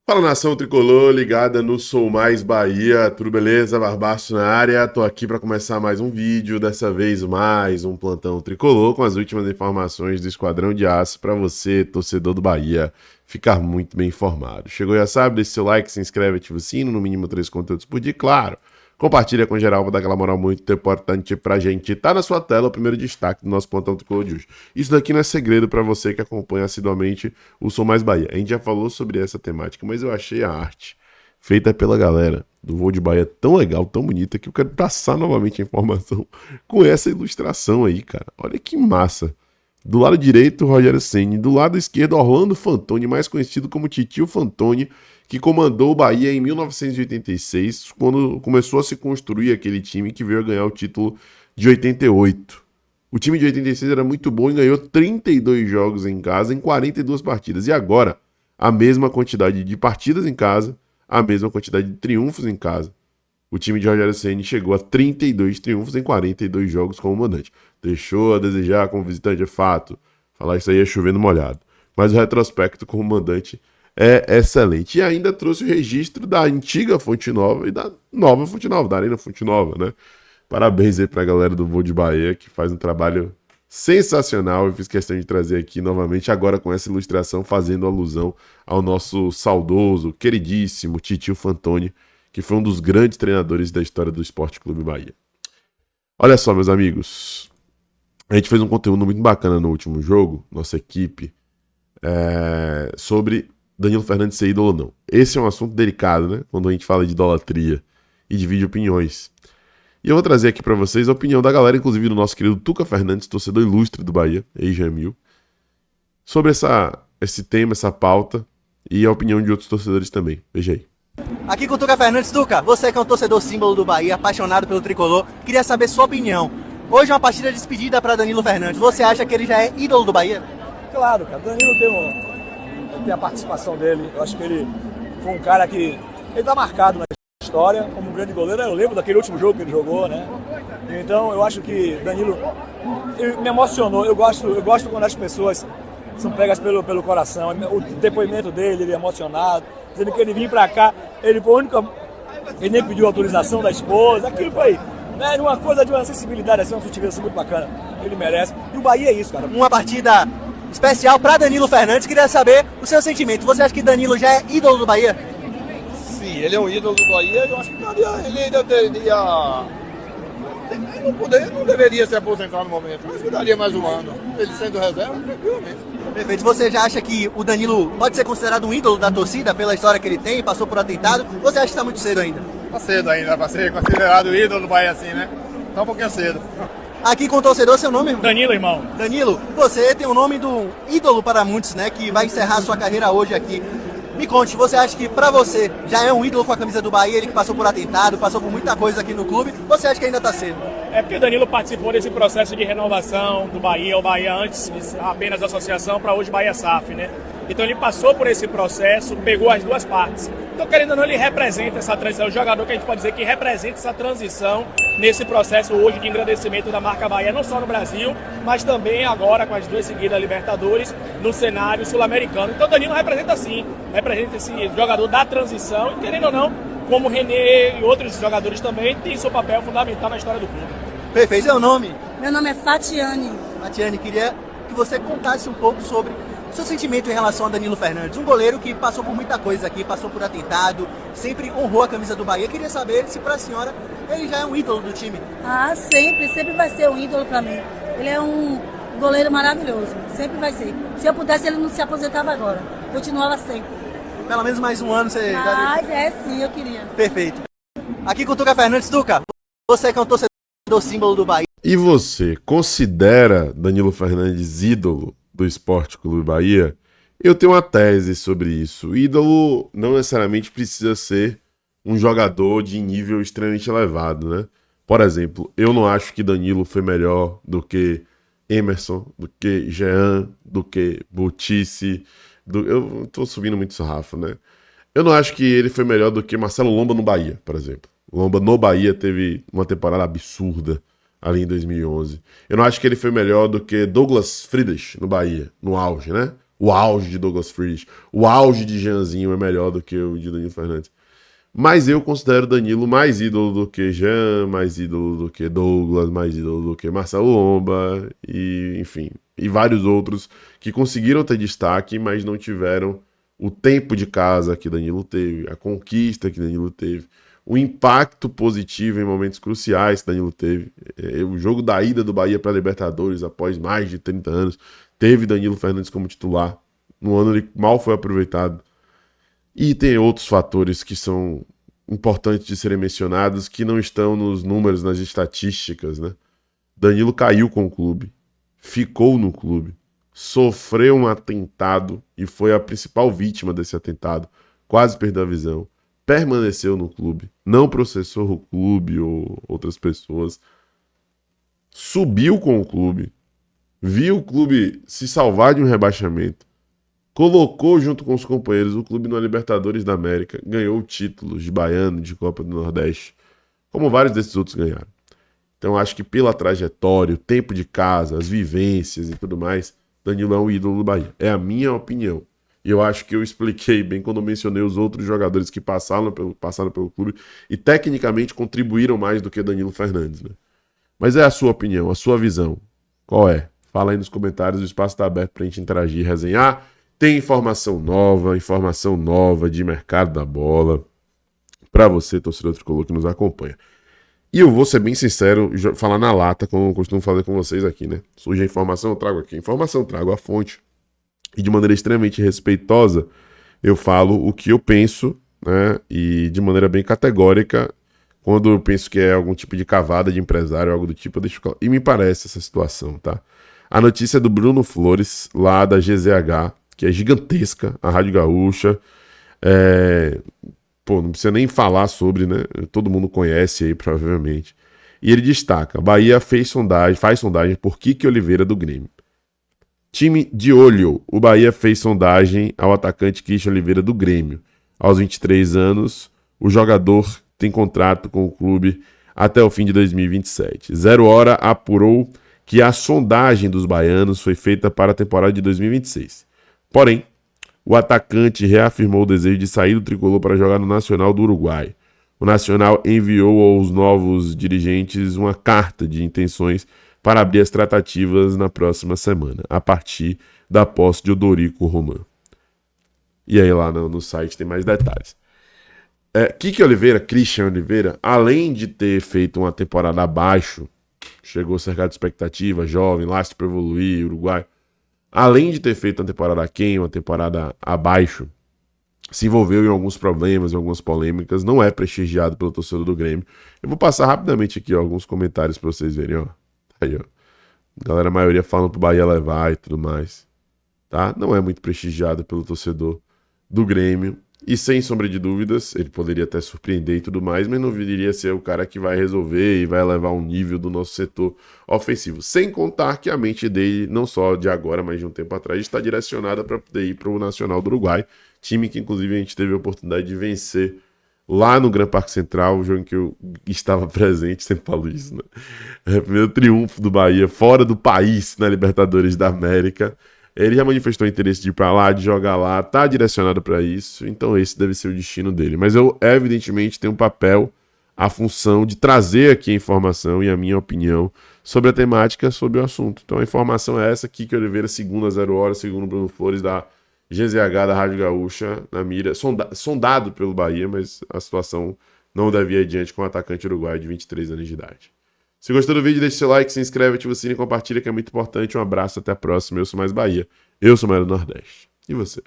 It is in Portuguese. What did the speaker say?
Fala, nação tricolor, ligada no Sou Mais Bahia, tudo beleza? Barbaço na área, tô aqui para começar mais um vídeo, dessa vez mais um plantão tricolor com as últimas informações do Esquadrão de Aço para você, torcedor do Bahia, ficar muito bem informado. Chegou, já sabe, deixa seu like, se inscreve, ativa o sino, no mínimo 3 conteúdos por dia, claro. Compartilha com geral, vou dar aquela moral muito importante pra gente. Tá na sua tela o primeiro destaque do nosso plantão tricolor de hoje. Isso daqui não é segredo pra você que acompanha assiduamente o Sou Mais Bahia. A gente já falou sobre essa temática, mas eu achei a arte feita pela galera do Voo de Bahia tão legal, tão bonita, que eu quero passar novamente a informação com essa ilustração aí, cara. Olha que massa. Do lado direito, Rogério Ceni. Do lado esquerdo, Orlando Fantoni, mais conhecido como Titio Fantoni, que comandou o Bahia em 1986, quando começou a se construir aquele time que veio a ganhar o título de 88. O time de 86 era muito bom e ganhou 32 jogos em casa em 42 partidas. E agora, a mesma quantidade de partidas em casa, a mesma quantidade de triunfos em casa. O time de Rogério Ceni chegou a 32 triunfos em 42 jogos como mandante. Deixou a desejar como visitante, é fato. Falar isso aí é chover no molhado. Mas o retrospecto como mandante é excelente. E ainda trouxe o registro da antiga Fonte Nova e da nova Fonte Nova, da Arena Fonte Nova, né? Parabéns aí pra galera do Voo de Bahia, que faz um trabalho sensacional. Eu fiz questão de trazer aqui novamente, agora com essa ilustração, fazendo alusão ao nosso saudoso, queridíssimo Titio Fantoni, que foi um dos grandes treinadores da história do Esporte Clube Bahia. Olha só, meus amigos, a gente fez um conteúdo muito bacana no último jogo, nossa equipe, sobre Danilo Fernandes ser ídolo ou não. Esse é um assunto delicado, né? Quando a gente fala de idolatria e divide opiniões. E eu vou trazer aqui pra vocês a opinião da galera, inclusive do nosso querido Tuca Fernandes, torcedor ilustre do Bahia, ex-Jamil, sobre esse tema, essa pauta, e a opinião de outros torcedores também. Veja aí. Aqui com o Tuca Fernandes. Tuca, você que é um torcedor símbolo do Bahia, apaixonado pelo tricolor, queria saber sua opinião. Hoje é uma partida de despedida para Danilo Fernandes. Você acha que ele já é ídolo do Bahia? Claro, cara. Danilo tem a participação dele. Eu acho que ele foi um cara que... Ele tá marcado na história como um grande goleiro. Eu lembro daquele último jogo que ele jogou, né? Então eu acho que Danilo... Ele me emocionou. Eu gosto quando as pessoas são pegas pelo coração. O depoimento dele, ele é emocionado, dizendo que ele vinha pra cá, ele foi o único... Ele nem pediu autorização da esposa. Aquilo foi... Né, uma coisa de uma sensibilidade, assim, uma sutileza muito bacana. Ele merece. E o Bahia é isso, cara. Uma partida especial para Danilo Fernandes. Queria saber o seu sentimento. Você acha que Danilo já é ídolo do Bahia? Sim, ele é um ídolo do Bahia. Eu acho que ele ainda teria... Ele não deveria se aposentar no momento. Eu acho que daria mais um ano. Ele sendo reserva, tranquilamente. Perfeito. Você já acha que o Danilo pode ser considerado um ídolo da torcida pela história que ele tem, passou por atentado? Ou você acha que está muito cedo ainda? Tá cedo ainda para ser considerado ídolo do Bahia assim, né? Tá um pouquinho cedo. Aqui com o torcedor, seu nome, irmão? Danilo, irmão. Danilo, você tem o nome do ídolo para muitos, né? Que vai encerrar sua carreira hoje aqui. Me conte, você acha que pra você já é um ídolo com a camisa do Bahia, ele que passou por atentado, passou por muita coisa aqui no clube, você acha que ainda tá cedo? É porque o Danilo participou desse processo de renovação do Bahia, o Bahia antes apenas associação, para hoje Bahia SAF, né? Então ele passou por esse processo, pegou as duas partes. Então, querendo ou não, ele representa essa transição, o jogador que a gente pode dizer que representa essa transição nesse processo hoje de engrandecimento da marca Bahia, não só no Brasil, mas também agora com as duas seguidas Libertadores no cenário sul-americano. Então, o Danilo representa sim, representa esse jogador da transição e, querendo ou não, como o René e outros jogadores também, tem seu papel fundamental na história do clube. Perfeito, seu nome? Meu nome é Fatiane. Matiane, queria que você contasse um pouco sobre o seu sentimento em relação a Danilo Fernandes, um goleiro que passou por muita coisa aqui, passou por atentado, sempre honrou a camisa do Bahia. Queria saber se pra senhora ele já é um ídolo do time. Ah, sempre vai ser um ídolo pra mim. Ele é um goleiro maravilhoso, sempre vai ser. Se eu pudesse, ele não se aposentava agora, continuava sempre. Pelo menos mais um ano você Mas sim, eu queria. Perfeito. Aqui com o Tuca Fernandes. Tuca, você que é um torcedor símbolo do Bahia. E você considera Danilo Fernandes ídolo do Esporte Clube Bahia? Eu tenho uma tese sobre isso. O ídolo não necessariamente precisa ser um jogador de nível extremamente elevado, né? Por exemplo, eu não acho que Danilo foi melhor do que Emerson, do que Jean, do que Butice. Eu tô subindo muito sarrafo, né? Eu não acho que ele foi melhor do que Marcelo Lomba no Bahia, por exemplo. Lomba no Bahia teve uma temporada absurda ali em 2011. Eu não acho que ele foi melhor do que Douglas Friedrich no Bahia, no auge, né? o auge de Douglas Friedrich, o auge de Jeanzinho é melhor do que o de Danilo Fernandes. Mas eu considero Danilo mais ídolo do que Jean, mais ídolo do que Douglas, mais ídolo do que Marcelo Lomba, e enfim, e vários outros que conseguiram ter destaque, mas não tiveram o tempo de casa que Danilo teve, a conquista que Danilo teve, o impacto positivo em momentos cruciais que Danilo teve. O jogo da ida do Bahia para a Libertadores, após mais de 30 anos, teve Danilo Fernandes como titular. No ano ele mal foi aproveitado. E tem outros fatores que são importantes de serem mencionados, que não estão nos números, nas estatísticas, né? Danilo caiu com o clube, ficou no clube, sofreu um atentado e foi a principal vítima desse atentado, quase perdeu a visão, permaneceu no clube, não processou o clube ou outras pessoas, subiu com o clube, viu o clube se salvar de um rebaixamento, colocou junto com os companheiros o clube na Libertadores da América, ganhou títulos de Baiano, de Copa do Nordeste, como vários desses outros ganharam. Então acho que pela trajetória, o tempo de casa, as vivências e tudo mais, Danilo é um ídolo do Bahia. É a minha opinião. E eu acho que eu expliquei bem quando eu mencionei os outros jogadores que passaram pelo clube e tecnicamente contribuíram mais do que Danilo Fernandes, né? Mas é a sua opinião, a sua visão. Qual é? Fala aí nos comentários, o espaço está aberto para a gente interagir e resenhar. Tem informação nova de mercado da bola para você, torcedor tricolor que nos acompanha. E eu vou ser bem sincero, falar na lata, como eu costumo fazer com vocês aqui, né? Surge a informação, eu trago aqui a informação, trago a fonte. E de maneira extremamente respeitosa, eu falo o que eu penso, né? E de maneira bem categórica, quando eu penso que é algum tipo de cavada de empresário, algo do tipo, eu deixo claro. E me parece essa situação, tá? A notícia é do Bruno Flores, lá da GZH, que é gigantesca, a Rádio Gaúcha. Pô, não precisa nem falar sobre, né? Todo mundo conhece aí, provavelmente. E ele destaca: Bahia faz sondagem por Kiki Oliveira do Grêmio. Time de olho. O Bahia fez sondagem ao atacante Kiki Oliveira do Grêmio. Aos 23 anos, o jogador tem contrato com o clube até o fim de 2027. Zero Hora apurou que a sondagem dos baianos foi feita para a temporada de 2026. Porém, o atacante reafirmou o desejo de sair do tricolor para jogar no Nacional do Uruguai. O Nacional enviou aos novos dirigentes uma carta de intenções para abrir as tratativas na próxima semana, a partir da posse de Odorico Roman. E aí lá no site tem mais detalhes. Christian Oliveira, além de ter feito uma temporada abaixo, chegou cercado de expectativa, jovem, lastro para evoluir, Uruguai. Além de ter feito uma temporada aquém, uma temporada abaixo, se envolveu em alguns problemas, em algumas polêmicas, não é prestigiado pelo torcedor do Grêmio. Eu vou passar rapidamente aqui alguns comentários para vocês verem, ó. Aí, ó. Galera, a maioria falando pro Bahia levar e tudo mais, tá? Não é muito prestigiado pelo torcedor do Grêmio. E sem sombra de dúvidas, ele poderia até surpreender e tudo mais, mas não viria ser o cara que vai resolver e vai elevar um nível do nosso setor ofensivo. Sem contar que a mente dele, não só de agora, mas de um tempo atrás, está direcionada para poder ir para o Nacional do Uruguai, time que inclusive a gente teve a oportunidade de vencer lá no Gran Parque Central, o jogo em que eu estava presente, sempre falo isso, né? É o primeiro triunfo do Bahia fora do país na Libertadores da América. Ele já manifestou interesse de ir pra lá, de jogar lá, tá direcionado para isso, então esse deve ser o destino dele. Mas eu, evidentemente, tenho um papel, a função de trazer aqui a informação e a minha opinião sobre a temática, sobre o assunto. Então a informação é essa, Kiki Oliveira, segunda 0 hora, segundo Bruno Flores, da GZH, da Rádio Gaúcha, na mira, sondado pelo Bahia, mas a situação não deve ir adiante com o atacante uruguaio de 23 anos de idade. Se gostou do vídeo, deixe seu like, se inscreve, ativa o sininho e compartilha, que é muito importante. Um abraço, até a próxima. Eu sou Mais Bahia. Eu sou Mais do Nordeste. E você?